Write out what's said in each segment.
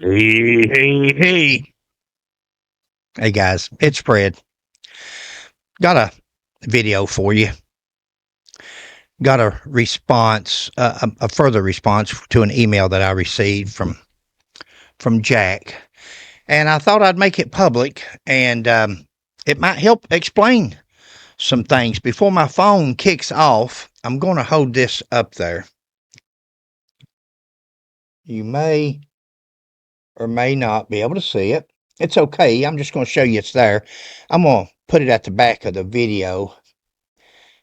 Hey. Hey, guys, it's Fred. Got a video for you. Got a response, a further response to an email that I received from Jack. And I thought I'd make it public, and it might help explain some things. Before my phone kicks off, I'm going to hold this up there. You may or may not be able to see it. It's okay. I'm just going to show you it's there. I'm going to put it at the back of the video.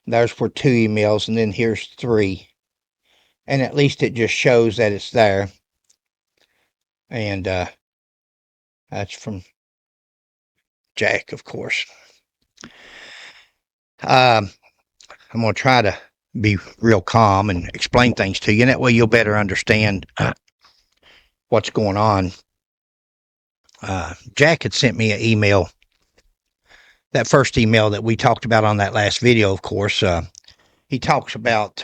There's for 2 emails, and then here's 3. And at least it just shows that it's there. And that's from Jack, of course. I'm going to try to be real calm and explain things to you, and that way you'll better understand what's going on. Jack had sent me an email, that first email that we talked about on that last video, of course. He talks about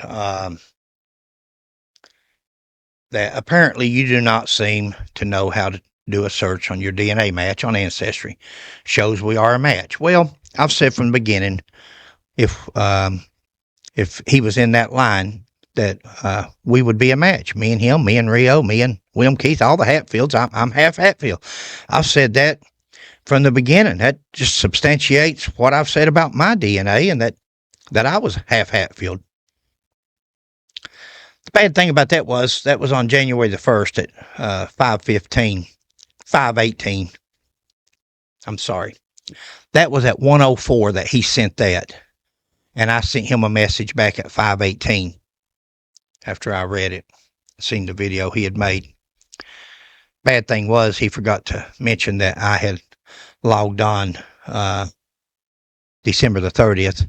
that apparently you do not seem to know how to do a search on your DNA match on Ancestry. Shows we are a match. Well, I've said from the beginning, if he was in that line, that we would be a match. Me and him, me and Rio, me and William Keith, all the Hatfields. I'm half Hatfield. I've said that from the beginning. That just substantiates what I've said about my DNA, and that I was half Hatfield. The bad thing about that was on January the 1st at 5:18. I'm sorry. That was at 1:04 that he sent that. And I sent him a message back at 5:18 after I read it, seen the video he had made. Bad thing was he forgot to mention that I had logged on December the 30th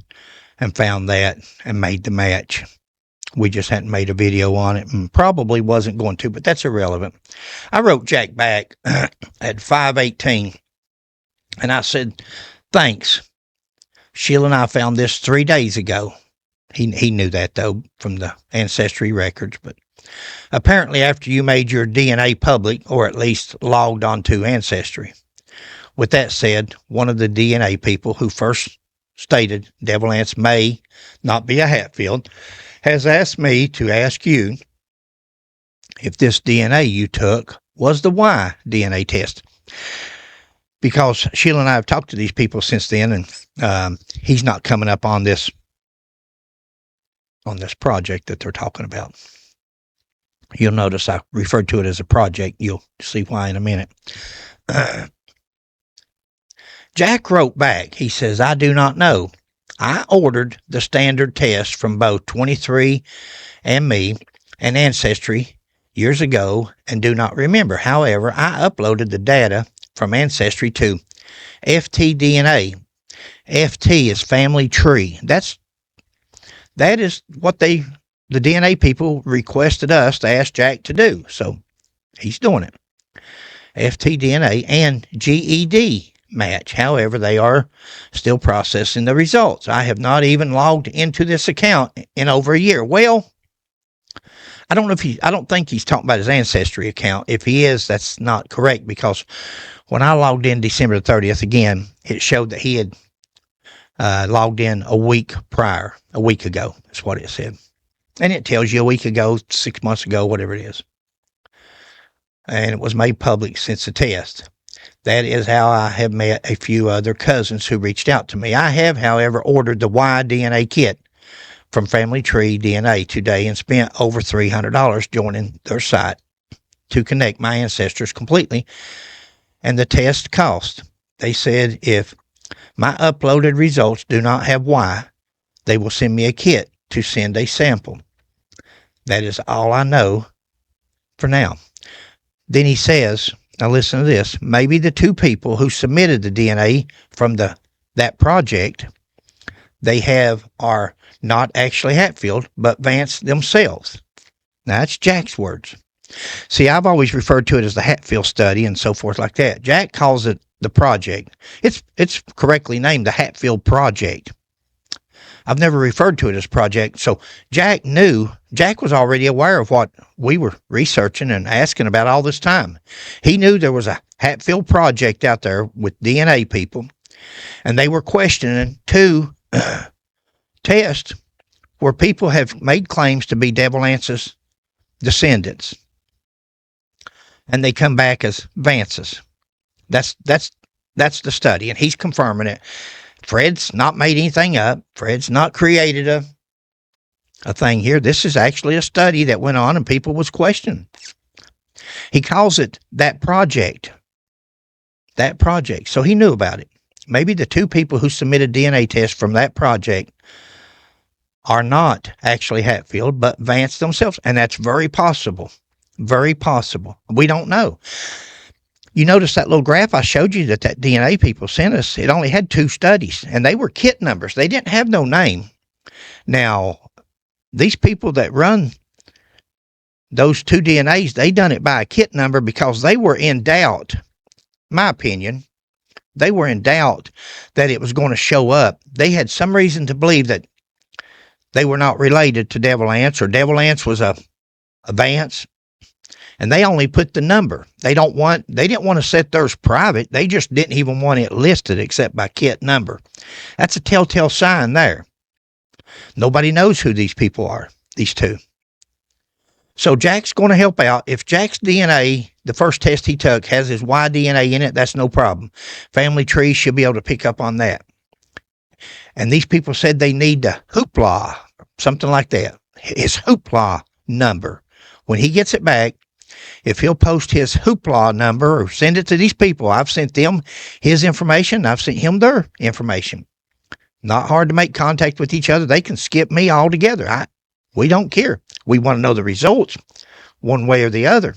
and found that and made the match. We just hadn't made a video on it and probably wasn't going to, but that's irrelevant. I wrote Jack back at 5:18 and I said, thanks. Sheila and I found this 3 days ago. He knew that, though, from the Ancestry records. But apparently after you made your DNA public, or at least logged onto Ancestry. With that said, one of the DNA people who first stated Devil Anse may not be a Hatfield has asked me to ask you if this DNA you took was the Y DNA test. Because Sheila and I have talked to these people since then, and he's not coming up on this project that they're talking about. You'll notice I referred to it as a project. You'll see why in a minute. Jack wrote back. He says, I do not know. I ordered the standard test from both 23andMe and Ancestry years ago and do not remember. However, I uploaded the data from Ancestry to FTDNA. FT is family tree. That is what the DNA people requested us to ask Jack to do. So he's doing it. FTDNA and GED match. However, they are still processing the results. I have not even logged into this account in over a year. Well, I don't think he's talking about his Ancestry account. If he is, that's not correct, because when I logged in December the 30th again, it showed that he had logged in a week ago. That's what it said. And it tells you a week ago, 6 months ago, whatever it is. And it was made public since the test. That is how I have met a few other cousins who reached out to me. I have, however, ordered the Y DNA kit from Family Tree DNA today and spent over $300 joining their site to connect my ancestors completely. And the test cost. They said if my uploaded results do not have Y, they will send me a kit to send a sample. That is all I know for now. Then he says, now listen to this, maybe the 2 people who submitted the DNA from that project they have are not actually Hatfield, but Vance themselves. Now, that's Jack's words. See, I've always referred to it as the Hatfield study and so forth like that. Jack calls it the project. It's correctly named the Hatfield Project. I've never referred to it as project. So Jack was already aware of what we were researching and asking about all this time. He knew there was a Hatfield project out there with DNA people, and they were questioning two tests where people have made claims to be Devil Anse's descendants, and they come back as Vance's. That's the study, and he's confirming it. Fred's not made anything up. Fred's not created a thing here. This is actually a study that went on and people was questioning. He calls it that project. That project. So he knew about it. Maybe the two people who submitted DNA tests from that project are not actually Hatfield, but Vance themselves. And that's very possible. Very possible. We don't know. You notice that little graph I showed you that DNA people sent us, it only had 2 studies, and they were kit numbers. They didn't have no name. Now, these people that run those 2 DNAs, they done it by a kit number because they were in doubt, my opinion. They were in doubt that it was going to show up. They had some reason to believe that they were not related to Devil Anse, or Devil Anse was a Vance. And they only put the number. They didn't want to set theirs private. They just didn't even want it listed except by kit number. That's a telltale sign there. Nobody knows who these people are, these 2. So Jack's going to help out. If Jack's DNA, the first test he took, has his Y DNA in it, that's no problem. Family tree should be able to pick up on that. And these people said they need the hoopla, something like that. His hoopla number. When he gets it back, if he'll post his hoopla number or send it to these people, I've sent them his information. I've sent him their information. Not hard to make contact with each other. They can skip me altogether. We don't care. We want to know the results one way or the other.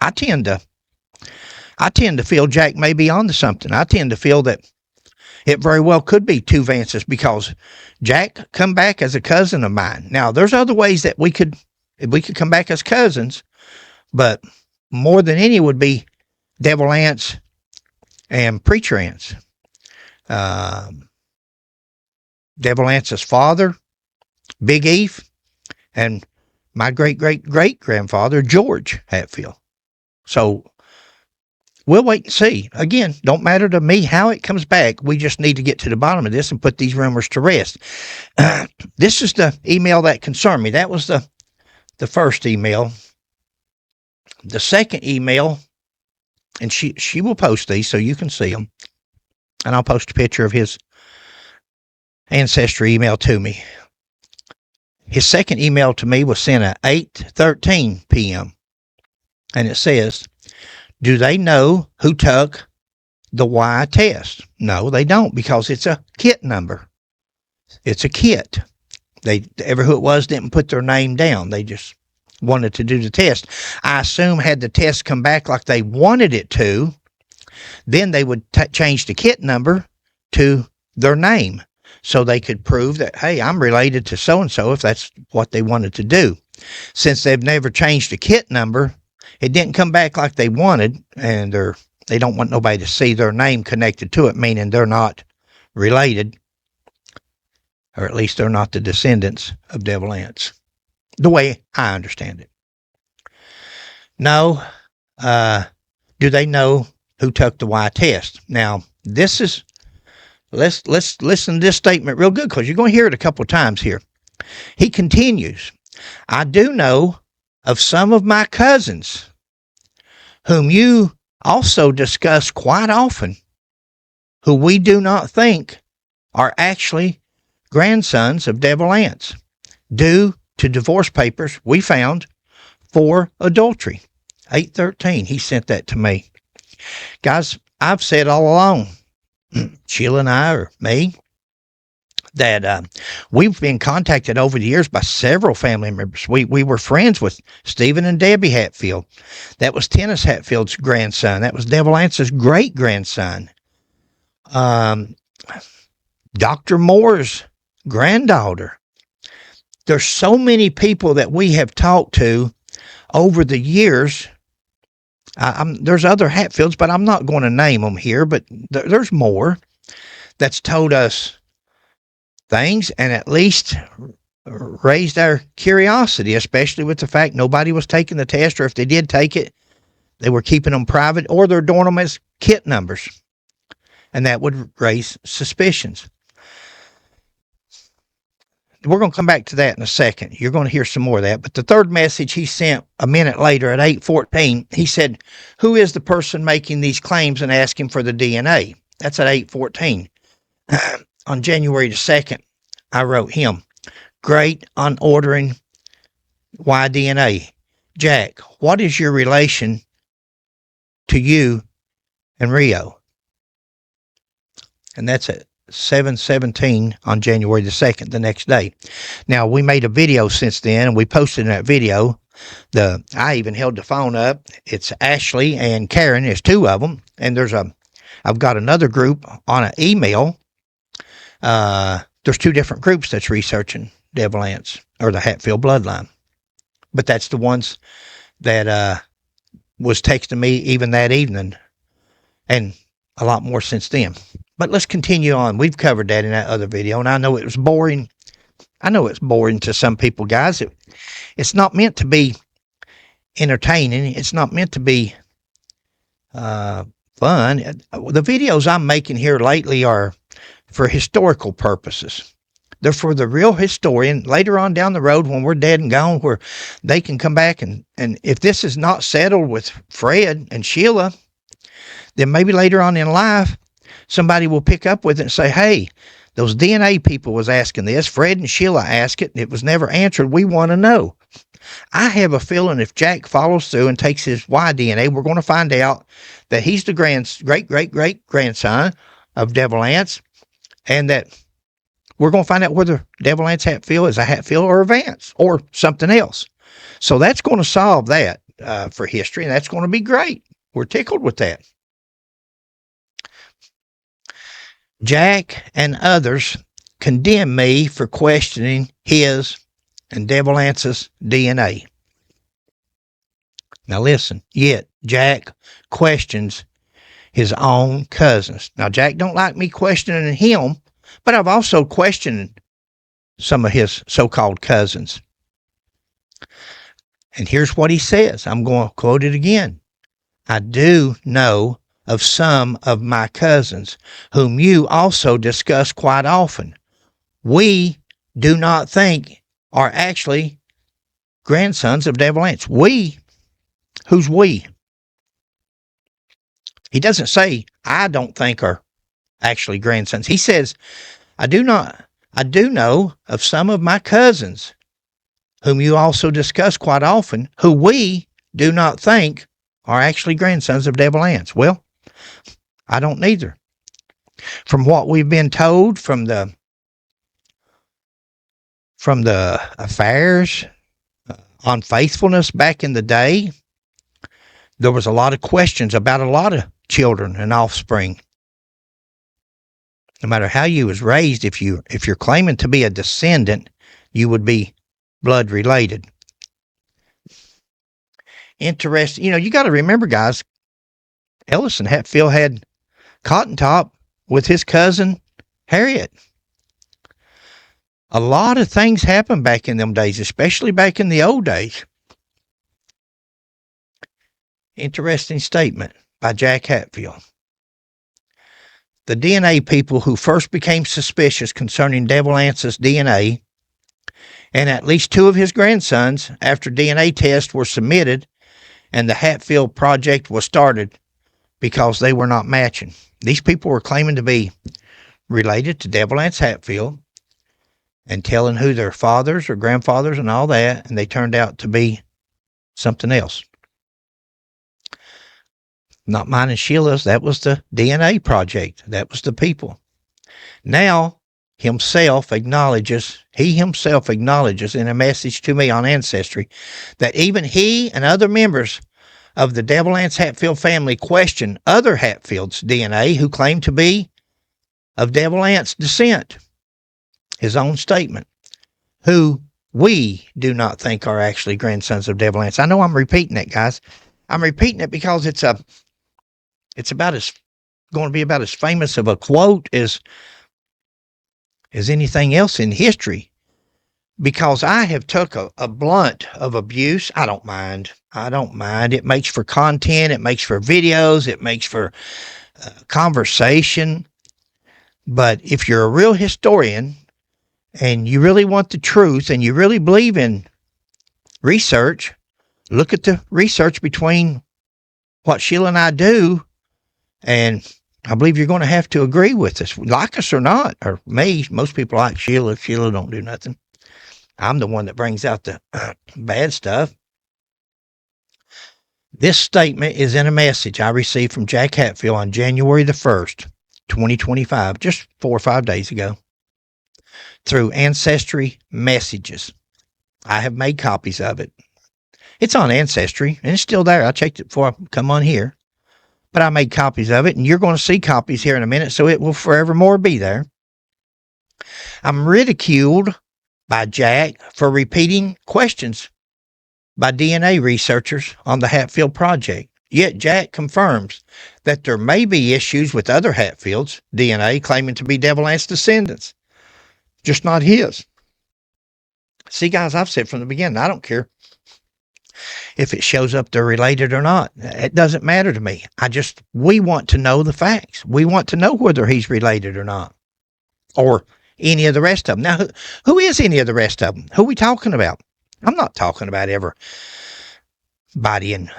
I tend to feel Jack may be onto something. I tend to feel that it very well could be 2 Vances because Jack come back as a cousin of mine. Now, there's other ways that we could come back as cousins, but more than any would be Devil Anse and Preacher Anse. Devil Anse's father, Big Eve, and my great-great-great-grandfather, George Hatfield. So we'll wait and see. Again, don't matter to me how it comes back. We just need to get to the bottom of this and put these rumors to rest. This is the email that concerned me. That was the first email. The second email, and she will post these so you can see them, and I'll post a picture of his ancestry email to me. His second email to me was sent at 8:13 p.m. And it says, do they know who took the Y test? No, they don't, because it's a kit number. It's a kit. Ever who it was didn't put their name down. They just wanted to do the test. I assume had the test come back like they wanted it to, then they would change the kit number to their name so they could prove that, hey, I'm related to so-and-so if that's what they wanted to do. Since they've never changed the kit number, it didn't come back like they wanted, and they don't want nobody to see their name connected to it, meaning they're not related, or at least they're not the descendants of Devil Anse, the way I understand it. No. Do they know who took the Y test? Now, this is, let's listen to this statement real good, because you're going to hear it a couple of times here. He continues, I do know of some of my cousins whom you also discuss quite often, who we do not think are actually grandsons of Devil Anse, due to divorce papers we found for adultery. 8:13, he sent that to me. Guys, I've said all along, Sheila and I, or me, that we've been contacted over the years by several family members. We were friends with Stephen and Debbie Hatfield. That was Tennis Hatfield's grandson. That was Devil Anse's great-grandson. Dr. Moore's granddaughter. There's so many people that we have talked to over the years. There's other Hatfields, but I'm not going to name them here, but there's more that's told us things and at least raised our curiosity, especially with the fact nobody was taking the test, or if they did take it, they were keeping them private, or they're doing them as kit numbers. And that would raise suspicions. We're going to come back to that in a second. You're going to hear some more of that. But the third message he sent a minute later at 8:14, he said, "Who is the person making these claims and asking for the DNA?" That's at 8:14. On January the 2nd, I wrote him, "Great on ordering Y-DNA. Jack, what is your relation to you and Rio?" And that's at 7:17 on January the 2nd, the next day. Now, we made a video since then, and we posted in that video. I even held the phone up. It's Ashley and Karen. There's two of them. And I've got another group on an email. There's two different groups that's researching Devil Anse, or the Hatfield bloodline. But that's the ones that was texting me even that evening, and a lot more since then. But let's continue on. We've covered that in that other video, and I know it was boring. I know it's boring to some people, guys. It's not meant to be entertaining. It's not meant to be fun. The videos I'm making here lately are for historical purposes. They're for the real historian later on down the road when we're dead and gone, where they can come back and if this is not settled with Fred and Sheila, then maybe later on in life, somebody will pick up with it and say, "Hey, those DNA people was asking this. Fred and Sheila asked it, and it was never answered. We want to know." I have a feeling if Jack follows through and takes his Y DNA, we're going to find out that he's the great-great-great-grandson of Devil Anse, and that we're going to find out whether Devil Anse Hatfield is a Hatfield or a Vance or something else. So that's going to solve that for history, and that's going to be great. We're tickled with that. Jack and others condemn me for questioning his and Devil Anse's DNA. Now listen, yet Jack questions his own cousins. Now Jack don't like me questioning him, but I've also questioned some of his so-called cousins. And here's what he says. I'm going to quote it again. "I do know of some of my cousins, whom you also discuss quite often. We do not think are actually grandsons of Devil Anse." We? Who's we? He doesn't say, "I don't think are actually grandsons." He says, I do know of some of my cousins, whom you also discuss quite often, who we do not think are actually grandsons of Devil Anse. Well, I don't neither. From what we've been told from the affairs on faithfulness back in the day, there was a lot of questions about a lot of children and offspring. No matter how you was raised, if you're claiming to be a descendant, you would be blood related. Interesting. You got to remember, guys, Ellison Hatfield had Cotton Top with his cousin Harriet. A lot of things happened back in them days, especially back in the old days. Interesting statement by Jack Hatfield. The DNA people who first became suspicious concerning Devil Anse's DNA, and at least two of his grandsons, after DNA tests were submitted and the Hatfield project was started because they were not matching. These people were claiming to be related to Devil Anse Hatfield and telling who their fathers or grandfathers and all that, and they turned out to be something else. Not mine and Sheila's. That was the DNA project. That was the people. Now, he himself acknowledges in a message to me on Ancestry that even he and other members of the Devil Anse Hatfield family question other Hatfield's DNA who claim to be of Devil Anse descent. His own statement, who we do not think are actually grandsons of Devil Anse. I know I'm repeating it, guys. I'm repeating it because it's going to be about as famous of a quote as as anything else in history. Because I have took a blunt of abuse. I don't mind. It makes for content. It makes for videos. It makes for conversation. But if you're a real historian and you really want the truth and you really believe in research, look at the research between what Sheila and I do, and I believe you're going to have to agree with us, like us or not, or me. Most people like Sheila. Sheila don't do nothing. I'm the one that brings out the bad stuff. This statement is in a message I received from Jack Hatfield on January the 1st, 2025, just 4 or 5 days ago, through Ancestry Messages. I have made copies of it. It's on Ancestry, and it's still there. I checked it before I come on here. But I made copies of it, and you're going to see copies here in a minute, so it will forevermore be there. I'm ridiculed by Jack for repeating questions by DNA researchers on the Hatfield project. Yet Jack confirms that there may be issues with other Hatfields' DNA claiming to be Devil Anse descendants, just not his. See, guys, I've said from the beginning, I don't care if it shows up they're related or not. It doesn't matter to me. We want to know the facts. We want to know whether he's related or not, or any of the rest of them. Now, who is any of the rest of them? Who are we talking about? I'm not talking about everybody in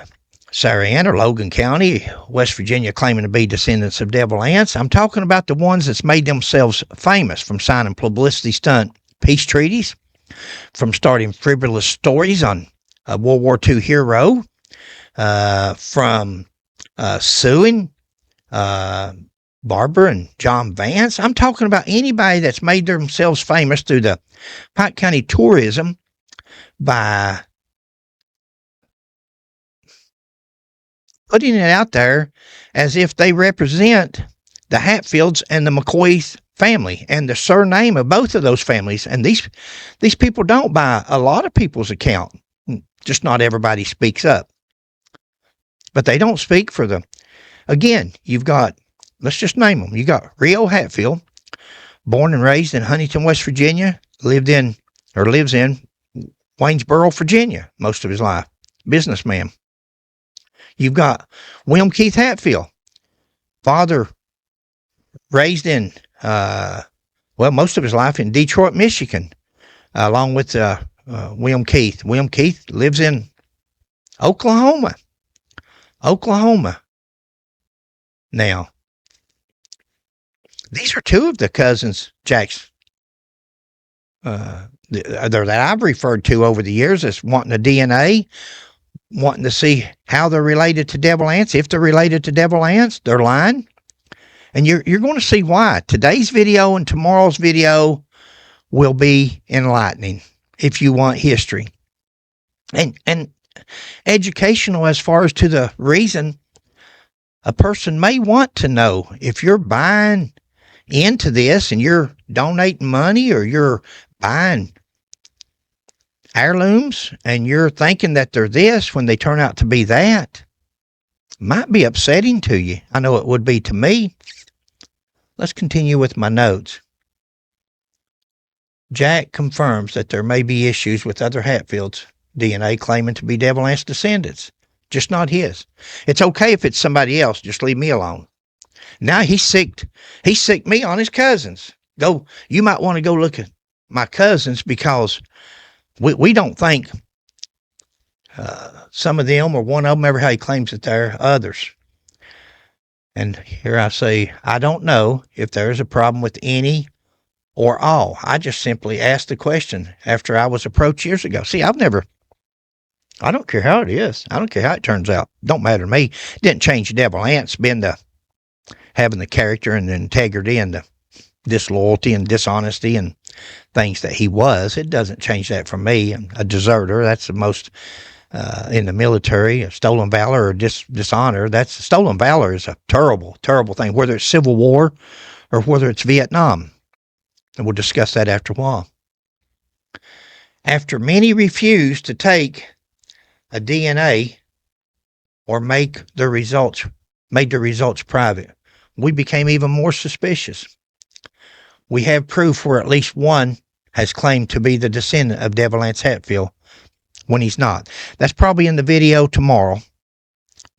Sarah or Logan County, West Virginia, claiming to be descendants of Devil Anse. I'm talking about the ones that's made themselves famous from signing publicity stunt peace treaties, from starting frivolous stories on a World War II hero, from suing Barbara and John Vance. I'm talking about anybody that's made themselves famous through the Pike County tourism by putting it out there as if they represent the Hatfields and the McCoy family and the surname of both of those families. And these people don't, by a lot of people's account. Just not everybody speaks up. But they don't speak for them. Again, you've got, let's just name them. You got Rio Hatfield, born and raised in Huntington, West Virginia, lives in Waynesboro, Virginia, most of his life. Businessman. You've got William Keith Hatfield, father raised in, most of his life in Detroit, Michigan, along with William Keith. William Keith lives in Oklahoma. Now, these are two of the cousins Jack's that I've referred to over the years as wanting the DNA, wanting to see how they're related to Devil Anse. If they're related to Devil Anse, they're lying. And you're going to see why. Today's video and tomorrow's video will be enlightening if you want history. And educational as far as to the reason a person may want to know. If you're buying into this and you're donating money, or you're buying heirlooms and you're thinking that they're this when they turn out to be that, might be upsetting to you. I know it would be to me. Let's continue with my notes. Jack confirms that there may be issues with other Hatfields' DNA claiming to be Devil Anse descendants, just not his. It's okay if it's somebody else, just leave me alone. Now he sicked me on his cousins. You might want to go look at my cousins, because we don't think some of them or one of them ever how he claims that they're others. And here I say, I don't know if there's a problem with any or all. I just simply asked the question after I was approached years ago. See, I don't care how it is. I don't care how it turns out. Don't matter to me. It didn't change Devil Anse having the character and the integrity and the disloyalty and dishonesty and things that he was. It doesn't change that for me. A deserter, that's the most, in the military, a stolen valor or dishonor. Stolen valor is a terrible, terrible thing, whether it's Civil War or whether it's Vietnam. And we'll discuss that after a while. After many refused to take a DNA or made the results private, we became even more suspicious. we have proof where at least one has claimed to be the descendant of Devil Anse Hatfield when he's not. That's probably in the video tomorrow.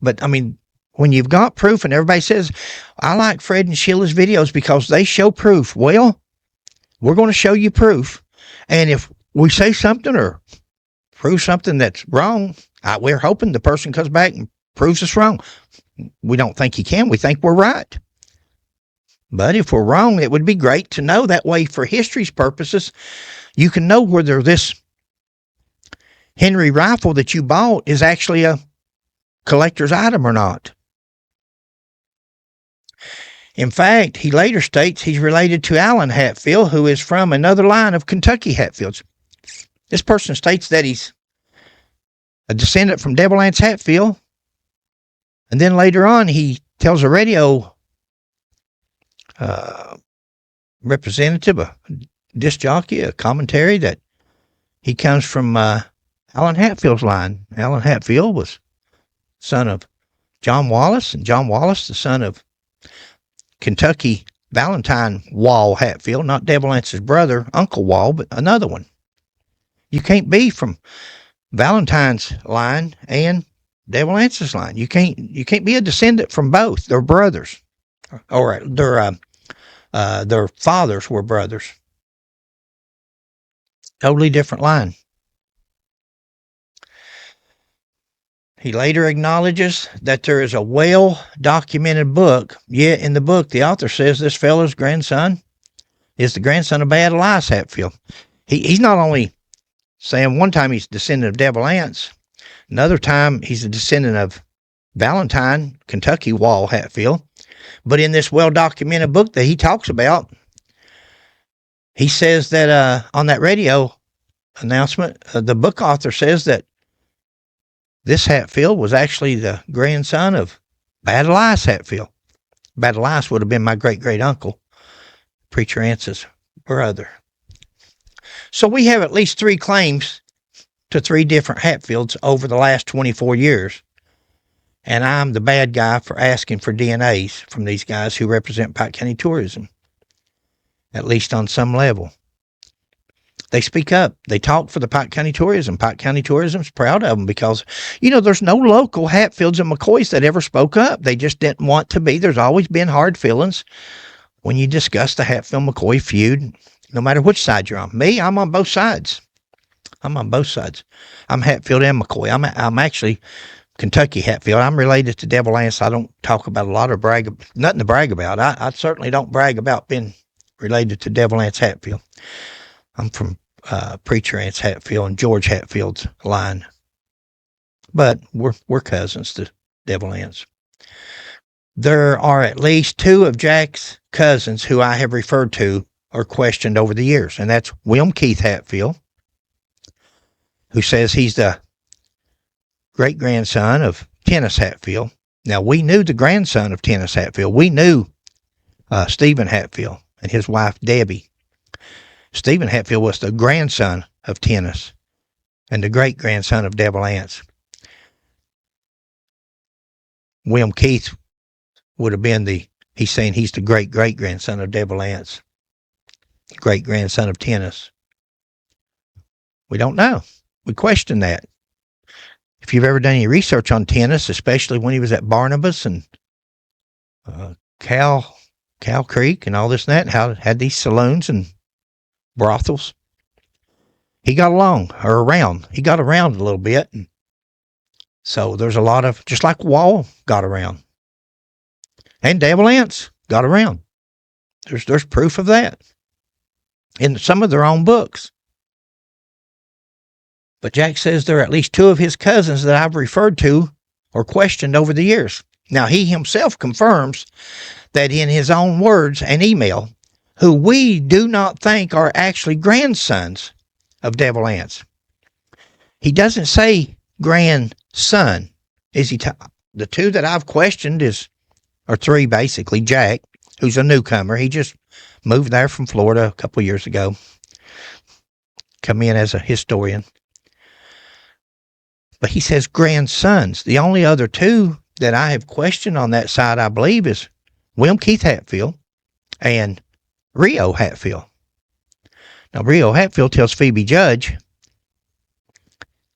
But, I mean, when you've got proof and everybody says, I like Fred and Sheila's videos because they show proof. Well, we're going to show you proof. And if we say something or prove something that's wrong, we're hoping the person comes back and proves us wrong. We don't think he can. We think we're right. But if we're wrong, it would be great to know. That way, for history's purposes, you can know whether this Henry rifle that you bought is actually a collector's item or not. In fact, he later states he's related to Allen Hatfield, who is from another line of Kentucky Hatfields. This person states that he's a descendant from Devil Anse Hatfield. And then later on, he tells a radio representative, a disc jockey, a commentary, that he comes from Allen Hatfield's line. Allen Hatfield was son of John Wallace, and John Wallace, the son of Kentucky Valentine Wall Hatfield, not Devil Anse's brother, Uncle Wall, but another one. You can't be from Valentine's line and Devil Anse's line. You can't be a descendant from both. They're brothers. Or their fathers were brothers. Totally different line. He later acknowledges that there is a well-documented book, yet in the book the author says this fellow's grandson is the grandson of Bad Elias Hatfield. He's not only saying one time he's a descendant of Devil Anse, another time he's a descendant of Valentine, Kentucky Wall Hatfield, but in this well-documented book that he talks about, he says that on that radio announcement, the book author says that this Hatfield was actually the grandson of Bad Elias Hatfield. Bad Elias would have been my great-great-uncle, Preacher Anse's brother. So we have at least 3 claims to 3 different Hatfields over the last 24 years. And I'm the bad guy for asking for DNAs from these guys who represent Pike County tourism, at least on some level. They speak up. They talk for the Pike County tourism. Pike County tourism's proud of them because, there's no local Hatfields and McCoys that ever spoke up. They just didn't want to be. There's always been hard feelings when you discuss the Hatfield-McCoy feud, no matter which side you're on. Me, I'm on both sides. I'm on both sides. I'm Hatfield and McCoy. I'm actually Kentucky Hatfield. I'm related to Devil Anse. I don't talk about a lot or nothing to brag about. I certainly don't brag about being related to Devil Anse Hatfield. I'm from Preacher Anse Hatfield and George Hatfield's line. But we're cousins to Devil Anse. There are at least 2 of Jack's cousins who I have referred to or questioned over the years, and that's William Keith Hatfield, who says he's the great-grandson of Tennis Hatfield. Now, we knew the grandson of Tennis Hatfield. We knew Stephen Hatfield and his wife, Debbie. Stephen Hatfield was the grandson of Tennis and the great-grandson of Devil Anse. William Keith would have been he's saying he's the great-great-grandson of Devil Anse, great-grandson of Tennis. We don't know. We question that. If you've ever done any research on Tennis, especially when he was at Barnabas and Cow Creek and all this and that, and how it had these saloons and brothels, he got around. He got around a little bit. And so there's a lot of, just like Wall got around. And Devil Anse got around. There's proof of that in some of their own books. But Jack says there are at least 2 of his cousins that I've referred to or questioned over the years. Now, he himself confirms that in his own words and email, who we do not think are actually grandsons of Devil Anse. He doesn't say grandson. The 2 that I've questioned or 3 basically. Jack, who's a newcomer. He just moved there from Florida a couple years ago. Come in as a historian. But he says grandsons. The only other 2 that I have questioned on that side, I believe, is William Keith Hatfield and Rio Hatfield. Now, Rio Hatfield tells Phoebe Judge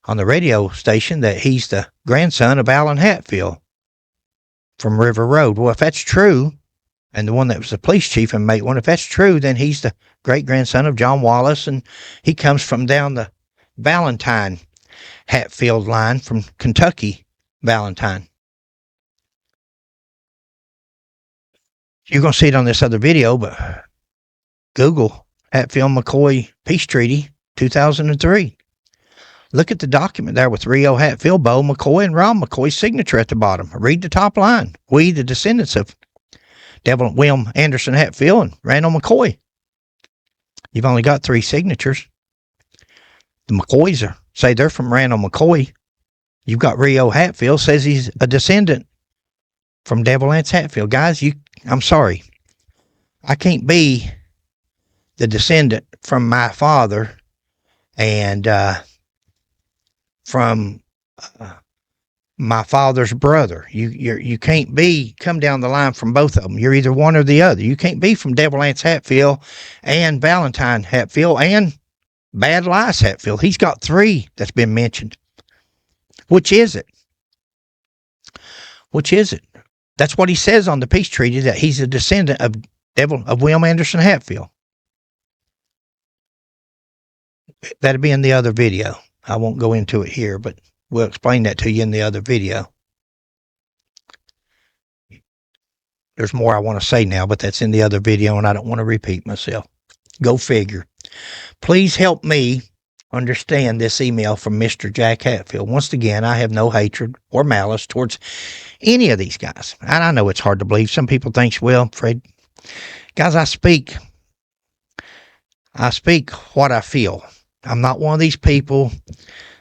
on the radio station that he's the grandson of Alan Hatfield from River Road. Well, if that's true, and the one that was the police chief in Mate 1, if that's true, then he's the great-grandson of John Wallace, and he comes from down the Valentine Hatfield line from Kentucky, Valentine. You're going to see it on this other video, but Google Hatfield McCoy Peace Treaty 2003. Look at the document there with Rio Hatfield, Bo McCoy, and Ron McCoy's signature at the bottom. Read the top line. We, the descendants of Devil William Anderson Hatfield and Randall McCoy. You've only got 3 signatures. The McCoys say they're from Randall McCoy. You've got Rio Hatfield says he's a descendant from Devil Anse Hatfield. Guys, I'm sorry. I can't be the descendant from my father and from my father's brother. You can't come down the line from both of them. You're either one or the other. You can't be from Devil Anse Hatfield and Valentine Hatfield and Bad Lice Hatfield. He's got 3 that's been mentioned. Which is it? Which is it? That's what he says on the peace treaty, that he's a descendant of William Anderson Hatfield. That'll be in the other video. I won't go into it here, but we'll explain that to you in the other video. There's more I want to say now, but that's in the other video, and I don't want to repeat myself. Go figure. Please help me understand this email from Mr. Jack Hatfield. Once again, I have no hatred or malice towards any of these guys. And I know it's hard to believe. Some people think, well, Fred, guys, I speak what I feel. I'm not one of these people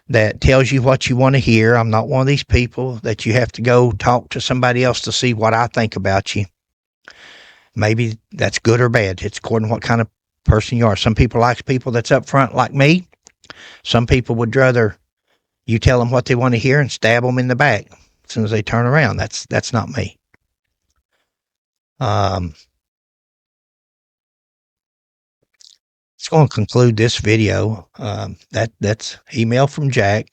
that tells you what you want to hear. I'm not one of these people that you have to go talk to somebody else to see what I think about you. Maybe that's good or bad. It's according to what kind of person you are. Some people like people that's up front like me. Some people would rather you tell them what they want to hear and stab them in the back as soon as they turn around. That's not me. It's going to conclude this video. That's email from Jack,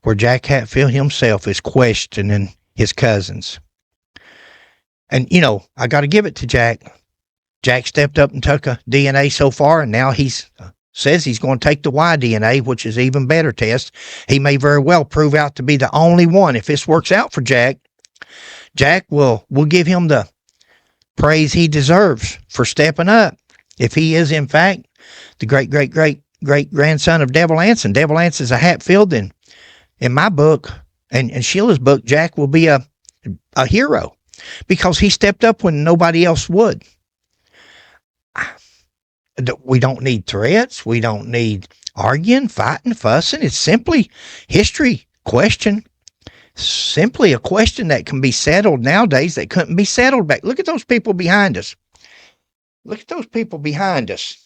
where Jack Hatfield himself is questioning his cousins. And, I got to give it to Jack. Jack stepped up and took a DNA so far, and now says he's going to take the Y DNA, which is even better test. He may very well prove out to be the only one. If this works out for Jack, we'll give him the praise he deserves for stepping up. If he is, in fact, the great-great-great-great-grandson of Devil Anse, and Devil Anse is a Hatfield, then in my book, and Sheila's book, Jack will be a hero because he stepped up when nobody else would. We don't need threats. We don't need arguing, fighting, fussing. It's simply history question. Simply a question that can be settled nowadays that couldn't be settled back. Look at those people behind us. Look at those people behind us.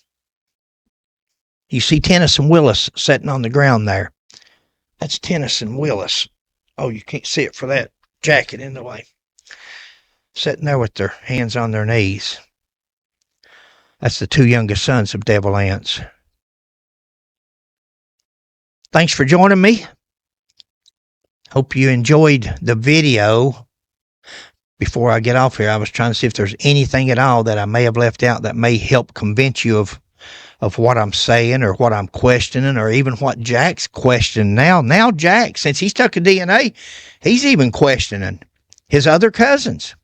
You see Tennyson Willis sitting on the ground there. That's Tennyson Willis. Oh, you can't see it for that jacket in the way. Sitting there with their hands on their knees. That's the 2 youngest sons of Devil Anse. Thanks for joining me. Hope you enjoyed the video. Before I get off here, I was trying to see if there's anything at all that I may have left out that may help convince you of what I'm saying or what I'm questioning or even what Jack's questioning now. Now Jack, since he's took a DNA, he's even questioning his other cousins.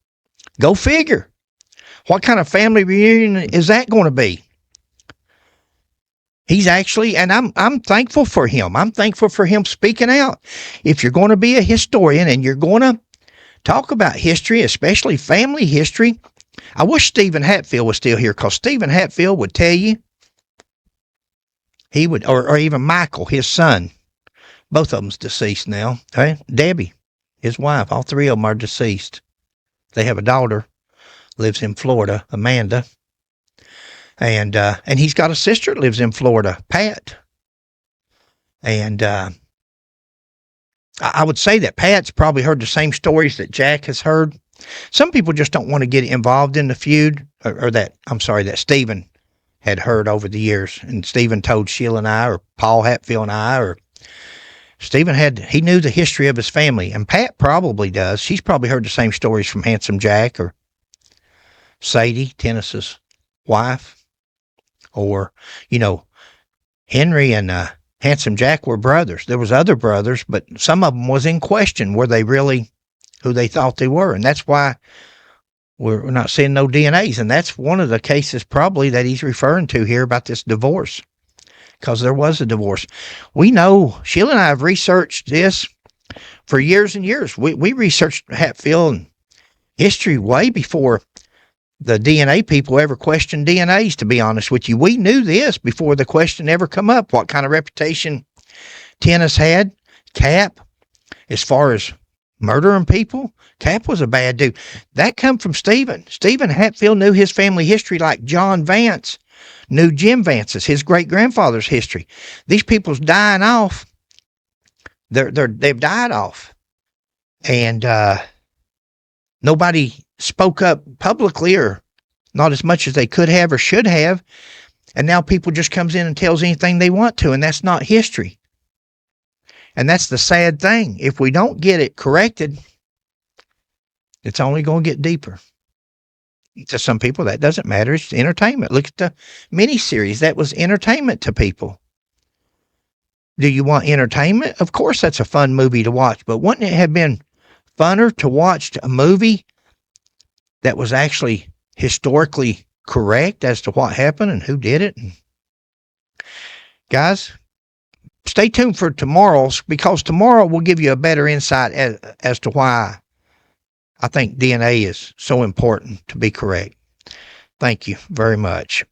Go figure. What kind of family reunion is that going to be? He's actually, and I'm thankful for him. I'm thankful for him speaking out. If you're going to be a historian and you're going to talk about history, especially family history, I wish Stephen Hatfield was still here, because Stephen Hatfield would tell you, he would, or even Michael, his son. Both of them's deceased now. Okay? Debbie, his wife, all 3 of them are deceased. They have a daughter, lives in Florida, Amanda. And he's got a sister that lives in Florida, Pat. And I would say that Pat's probably heard the same stories that Jack has heard. Some people just don't want to get involved in the feud, or that Stephen had heard over the years. And Stephen told Sheila and I, or Paul Hatfield and I, or he knew the history of his family. And Pat probably does. She's probably heard the same stories from Handsome Jack or Sadie, Tennis's wife. Or, Henry and Handsome Jack were brothers. There was other brothers, but some of them was in question. Were they really who they thought they were? And that's why we're not seeing no DNAs. And that's one of the cases probably that he's referring to here about this divorce, because there was a divorce. We know, Sheila and I have researched this for years and years. We researched Hatfield and history way before the DNA people ever questioned DNAs, to be honest with you. We knew this before the question ever come up, what kind of reputation Tennis had, Cap, as far as murdering people. Cap was a bad dude. That come from Stephen. Stephen Hatfield knew his family history like John Vance knew Jim Vance's, his great-grandfather's history. These people's dying off. They've died off. And nobody spoke up publicly, or not as much as they could have or should have. And now people just comes in and tells anything they want to, and that's not history. And that's the sad thing. If we don't get it corrected, it's only going to get deeper. To some people, that doesn't matter. It's entertainment. Look at the miniseries. That was entertainment to people. Do you want entertainment? Of course, that's a fun movie to watch. But wouldn't it have been funner to watch a movie that was actually historically correct as to what happened and who did it? Guys, stay tuned for tomorrow's, because tomorrow will give you a better insight as to why I think DNA is so important to be correct. Thank you very much.